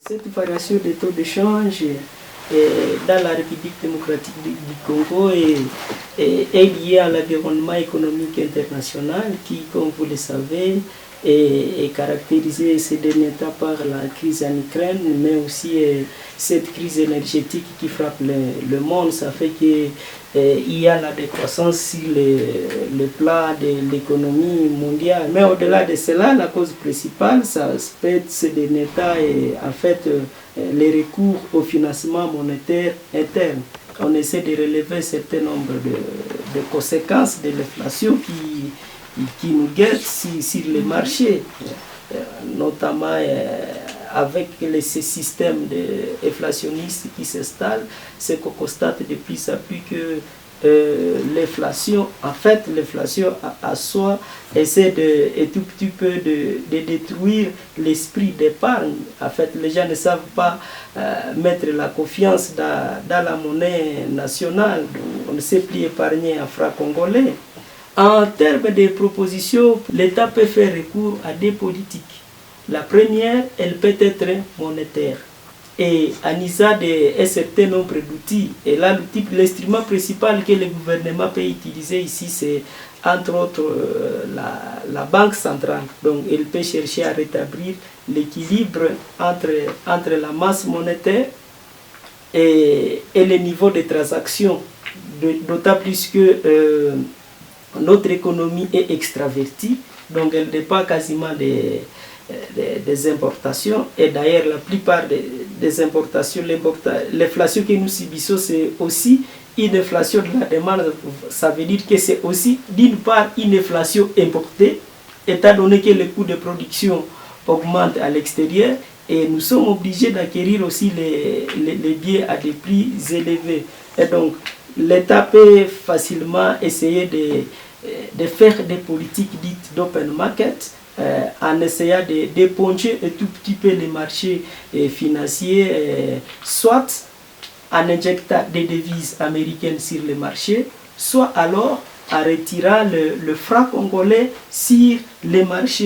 Cette variation des taux de change dans la République démocratique du Congo est liée à l'environnement économique international qui, comme vous le savez, est caractérisé ces derniers temps par la crise en Ukraine, mais aussi cette crise énergétique qui frappe le monde. Ça fait qu'il y a la décroissance sur le plan de l'économie mondiale. Mais au-delà de cela, la cause principale, ça peut être ces derniers temps et en fait les recours au financement monétaire interne. On essaie de relever un certain nombre de conséquences de l'inflation qui nous guettent sur les marchés, notamment avec ces systèmes inflationnistes qui s'installent. C'est qu'on constate de plus en plus que l'inflation, en fait, l'inflation à soi essaie un tout petit peu de détruire l'esprit d'épargne. En fait, les gens ne savent pas mettre la confiance dans la monnaie nationale. On ne sait plus épargner en francs congolais. En termes de propositions, l'État peut faire recours à des politiques. La première, elle peut être monétaire. Et en usant un certain nombre d'outils. Et là, l'instrument principal que le gouvernement peut utiliser ici, c'est entre autres la Banque centrale. Donc, elle peut chercher à rétablir l'équilibre entre la masse monétaire et le niveau de transaction. D'autant plus que notre économie est extravertie, donc elle dépend quasiment des importations. Et d'ailleurs, la plupart des importations, l'inflation que nous subissons, c'est aussi une inflation de la demande. Ça veut dire que c'est aussi, d'une part, une inflation importée, étant donné que les coûts de production augmentent à l'extérieur, et nous sommes obligés d'acquérir aussi les biens à des prix élevés. Et donc, l'État peut facilement essayer de faire des politiques dites d'open market en essayant d'éponger un tout petit peu les marchés financiers, soit en injectant des devises américaines sur les marchés, soit alors en retirant le franc congolais sur les marchés.